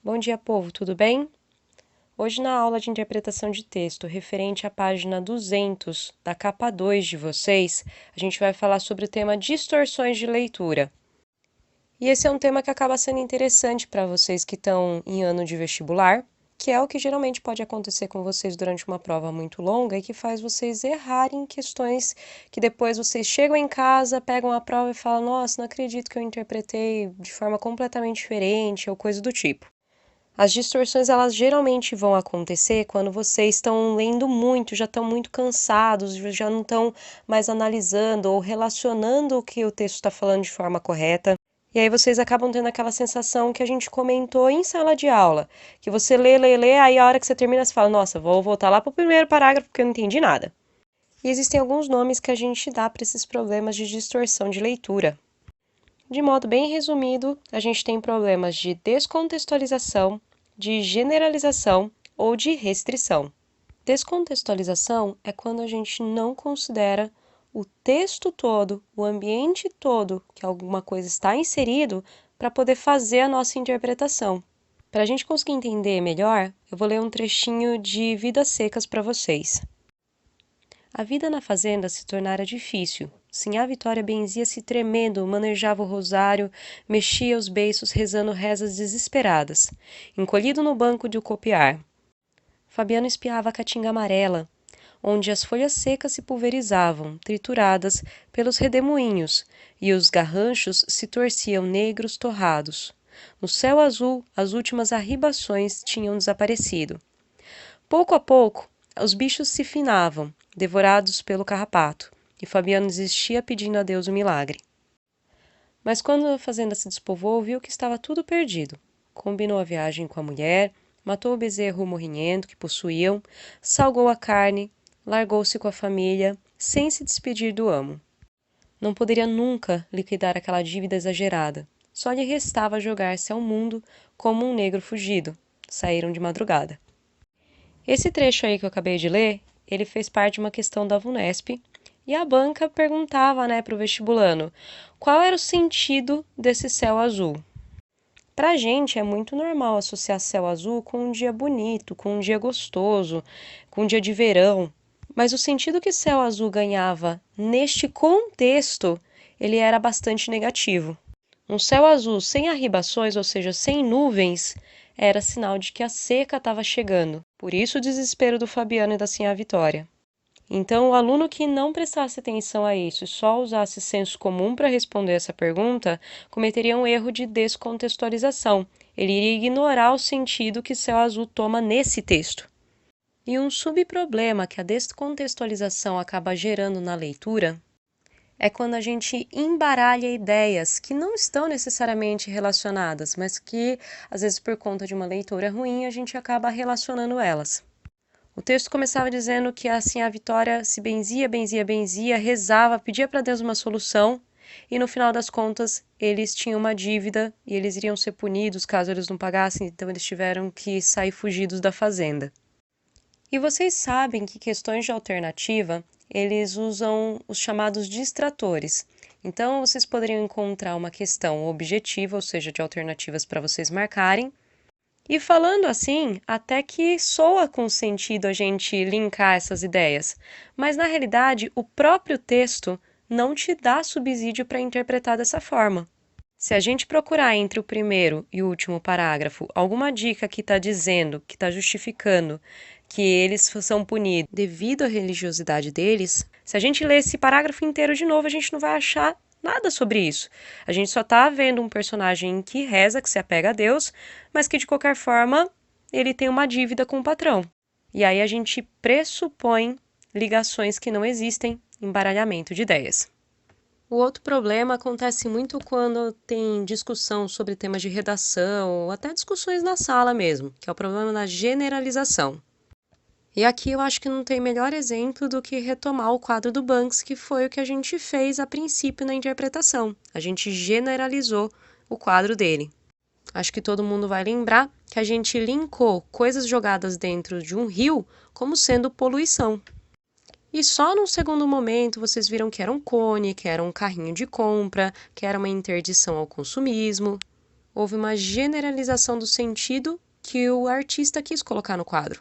Bom dia, povo, tudo bem? Hoje, na aula de interpretação de texto referente à página 200 da capa 2 de vocês, a gente vai falar sobre o tema distorções de leitura. E esse é um tema que acaba sendo interessante para vocês que estão em ano de vestibular, que é o que geralmente pode acontecer com vocês durante uma prova muito longa e que faz vocês errarem questões que depois vocês chegam em casa, pegam a prova e falam: nossa, não acredito que eu interpretei de forma completamente diferente ou coisa do tipo. As distorções, elas geralmente vão acontecer quando vocês estão lendo muito, já estão muito cansados, já não estão mais analisando ou relacionando o que o texto está falando de forma correta. E aí vocês acabam tendo aquela sensação que a gente comentou em sala de aula, que você lê, aí a hora que você termina você fala: nossa, vou voltar lá para o primeiro parágrafo porque eu não entendi nada. E existem alguns nomes que a gente dá para esses problemas de distorção de leitura. De modo bem resumido, a gente tem problemas de descontextualização, de generalização ou de restrição. Descontextualização é quando a gente não considera o texto todo, o ambiente todo que alguma coisa está inserido para poder fazer a nossa interpretação. Para a gente conseguir entender melhor, eu vou ler um trechinho de Vidas Secas para vocês. A vida na fazenda se tornara difícil. Sinhá Vitória benzia-se tremendo, manejava o rosário, mexia os beiços rezando rezas desesperadas, encolhido no banco de o copiar. Fabiano espiava a caatinga amarela, onde as folhas secas se pulverizavam, trituradas pelos redemoinhos, e os garranchos se torciam negros torrados. No céu azul, as últimas arribações tinham desaparecido. Pouco a pouco, os bichos se finavam, devorados pelo carrapato, e Fabiano desistia pedindo a Deus o milagre. Mas quando a fazenda se despovoou, viu que estava tudo perdido. Combinou a viagem com a mulher, matou o bezerro morrinhento que possuíam, salgou a carne, largou-se com a família, sem se despedir do amo. Não poderia nunca liquidar aquela dívida exagerada. Só lhe restava jogar-se ao mundo como um negro fugido. Saíram de madrugada. Esse trecho aí que eu acabei de ler, ele fez parte de uma questão da VUNESP, e a banca perguntava, para o vestibulando, qual era o sentido desse céu azul. Para a gente é muito normal associar céu azul com um dia bonito, com um dia gostoso, com um dia de verão, mas o sentido que céu azul ganhava neste contexto, ele era bastante negativo. Um céu azul sem arribações, ou seja, sem nuvens, era sinal de que a seca estava chegando. Por isso o desespero do Fabiano e da Sinhá Vitória. Então, o aluno que não prestasse atenção a isso e só usasse senso comum para responder essa pergunta, cometeria um erro de descontextualização. Ele iria ignorar o sentido que céu azul toma nesse texto. E um subproblema que a descontextualização acaba gerando na leitura é quando a gente embaralha ideias que não estão necessariamente relacionadas, mas que, às vezes, por conta de uma leitura ruim, a gente acaba relacionando elas. O texto começava dizendo que assim a Vitória se benzia, rezava, pedia para Deus uma solução, e no final das contas eles tinham uma dívida e eles iriam ser punidos caso eles não pagassem, então eles tiveram que sair fugidos da fazenda. E vocês sabem que questões de alternativa, eles usam os chamados distratores. Então, vocês poderiam encontrar uma questão objetiva, ou seja, de alternativas para vocês marcarem. E falando assim, até que soa com sentido a gente linkar essas ideias. Mas, na realidade, o próprio texto não te dá subsídio para interpretar dessa forma. Se a gente procurar entre o primeiro e o último parágrafo alguma dica que está dizendo, que está justificando que eles são punidos devido à religiosidade deles, se a gente ler esse parágrafo inteiro de novo, a gente não vai achar nada sobre isso. A gente só está vendo um personagem que reza, que se apega a Deus, mas que de qualquer forma ele tem uma dívida com o patrão. E aí a gente pressupõe ligações que não existem, embaralhamento de ideias. O outro problema acontece muito quando tem discussão sobre temas de redação ou até discussões na sala mesmo, que é o problema da generalização. E aqui eu acho que não tem melhor exemplo do que retomar o quadro do Banks, que foi o que a gente fez a princípio na interpretação. A gente generalizou o quadro dele. Acho que todo mundo vai lembrar que a gente linkou coisas jogadas dentro de um rio como sendo poluição. E só num segundo momento vocês viram que era um cone, que era um carrinho de compra, que era uma interdição ao consumismo. Houve uma generalização do sentido que o artista quis colocar no quadro.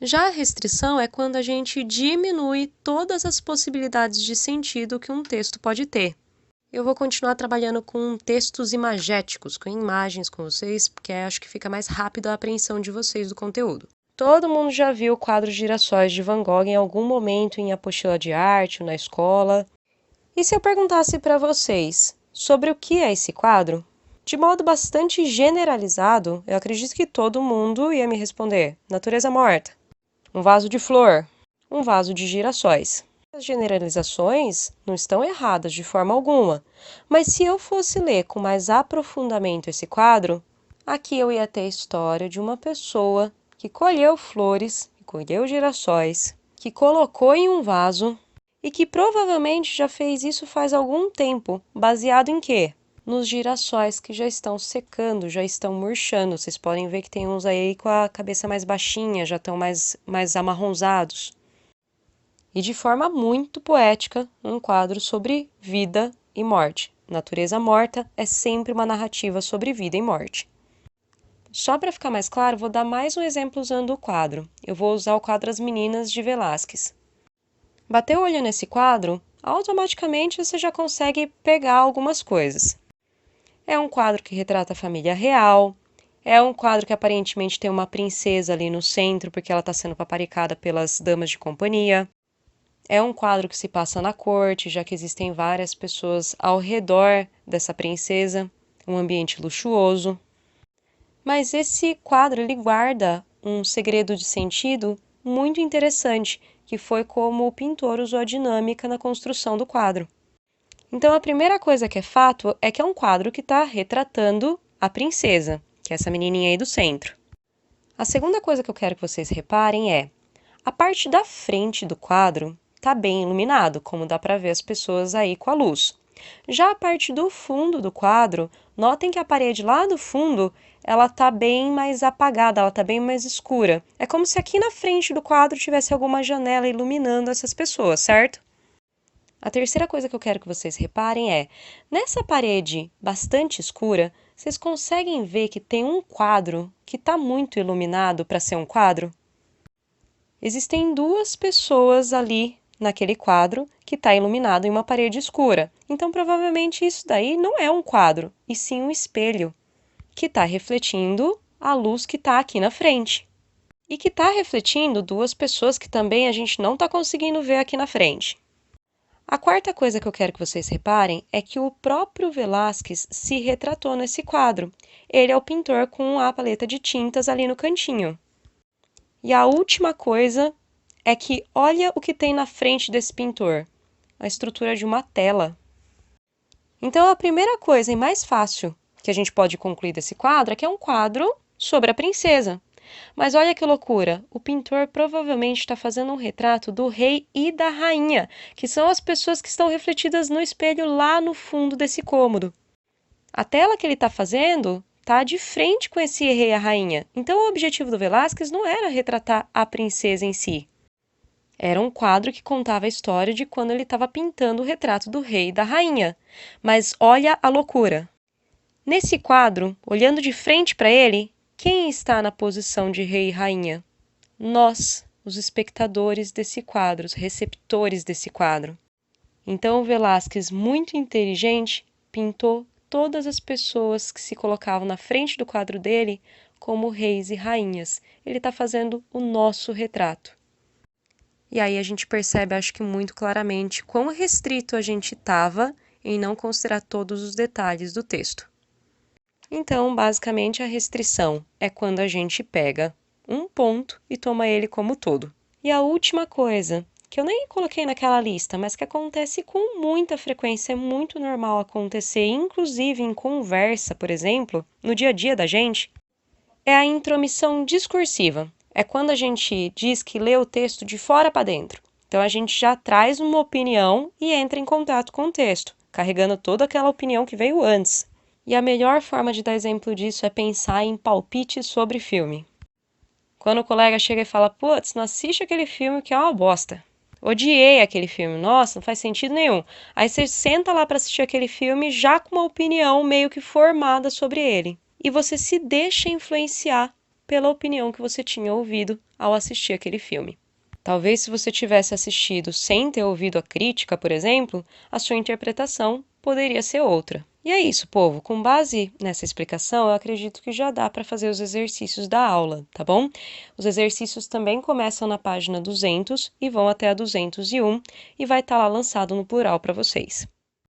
Já a restrição é quando a gente diminui todas as possibilidades de sentido que um texto pode ter. Eu vou continuar trabalhando com textos imagéticos, com imagens com vocês, porque acho que fica mais rápido a apreensão de vocês do conteúdo. Todo mundo já viu o quadro Girassóis de Van Gogh em algum momento em apostila de arte ou na escola. E se eu perguntasse para vocês sobre o que é esse quadro? De modo bastante generalizado, eu acredito que todo mundo ia me responder: natureza morta, um vaso de flor, um vaso de girassóis. As generalizações não estão erradas de forma alguma, mas se eu fosse ler com mais aprofundamento esse quadro, aqui eu ia ter a história de uma pessoa que colheu flores, que colheu girassóis, que colocou em um vaso e que provavelmente já fez isso faz algum tempo, baseado em quê? Nos girassóis que já estão secando, já estão murchando. Vocês podem ver que tem uns aí com a cabeça mais baixinha, já estão mais amarronzados. E de forma muito poética, um quadro sobre vida e morte. Natureza morta é sempre uma narrativa sobre vida e morte. Só para ficar mais claro, vou dar mais um exemplo usando o quadro. Eu vou usar o quadro As Meninas de Velázquez. Bateu o olho nesse quadro, automaticamente você já consegue pegar algumas coisas. É um quadro que retrata a família real, é um quadro que aparentemente tem uma princesa ali no centro, porque ela está sendo paparicada pelas damas de companhia. É um quadro que se passa na corte, já que existem várias pessoas ao redor dessa princesa, um ambiente luxuoso. Mas esse quadro ele guarda um segredo de sentido muito interessante, que foi como o pintor usou a dinâmica na construção do quadro. Então, a primeira coisa que é fato é que é um quadro que está retratando a princesa, que é essa menininha aí do centro. A segunda coisa que eu quero que vocês reparem é a parte da frente do quadro está bem iluminado, como dá para ver as pessoas aí com a luz. Já a parte do fundo do quadro, notem que a parede lá do fundo, ela está bem mais apagada, ela está bem mais escura. É como se aqui na frente do quadro tivesse alguma janela iluminando essas pessoas, certo? A terceira coisa que eu quero que vocês reparem é, nessa parede bastante escura, vocês conseguem ver que tem um quadro que está muito iluminado para ser um quadro? Existem duas pessoas ali naquele quadro que está iluminado em uma parede escura. Então, provavelmente isso daí não é um quadro, e sim um espelho, que está refletindo a luz que está aqui na frente. E que está refletindo duas pessoas que também a gente não está conseguindo ver aqui na frente. A quarta coisa que eu quero que vocês reparem é que o próprio Velázquez se retratou nesse quadro. Ele é o pintor com a paleta de tintas ali no cantinho. E a última coisa é que olha o que tem na frente desse pintor, a estrutura de uma tela. Então, a primeira coisa e mais fácil que a gente pode concluir desse quadro é que é um quadro sobre a princesa. Mas olha que loucura, o pintor provavelmente está fazendo um retrato do rei e da rainha, que são as pessoas que estão refletidas no espelho lá no fundo desse cômodo. A tela que ele está fazendo está de frente com esse rei e a rainha. Então, o objetivo do Velázquez não era retratar a princesa em si. Era um quadro que contava a história de quando ele estava pintando o retrato do rei e da rainha. Mas olha a loucura. Nesse quadro, olhando de frente para ele, quem está na posição de rei e rainha? Nós, os espectadores desse quadro, os receptores desse quadro. Então, o Velázquez, muito inteligente, pintou todas as pessoas que se colocavam na frente do quadro dele como reis e rainhas. Ele está fazendo o nosso retrato. E aí a gente percebe, acho que muito claramente, quão restrito a gente estava em não considerar todos os detalhes do texto. Então, basicamente, a restrição é quando a gente pega um ponto e toma ele como todo. E a última coisa, que eu nem coloquei naquela lista, mas que acontece com muita frequência, é muito normal acontecer, inclusive em conversa, por exemplo, no dia a dia da gente, é a intromissão discursiva. É quando a gente diz que lê o texto de fora para dentro. Então, a gente já traz uma opinião e entra em contato com o texto, carregando toda aquela opinião que veio antes. E a melhor forma de dar exemplo disso é pensar em palpites sobre filme. Quando o colega chega e fala, putz, não assiste aquele filme que é uma bosta. odiei aquele filme, nossa, não faz sentido nenhum. Aí você senta lá para assistir aquele filme já com uma opinião meio que formada sobre ele. E você se deixa influenciar pela opinião que você tinha ouvido ao assistir aquele filme. Talvez se você tivesse assistido sem ter ouvido a crítica, por exemplo, a sua interpretação poderia ser outra. E é isso, povo. Com base nessa explicação, eu acredito que já dá para fazer os exercícios da aula, tá bom? Os exercícios também começam na página 200 e vão até a 201 e vai estar lá lançado no plural para vocês.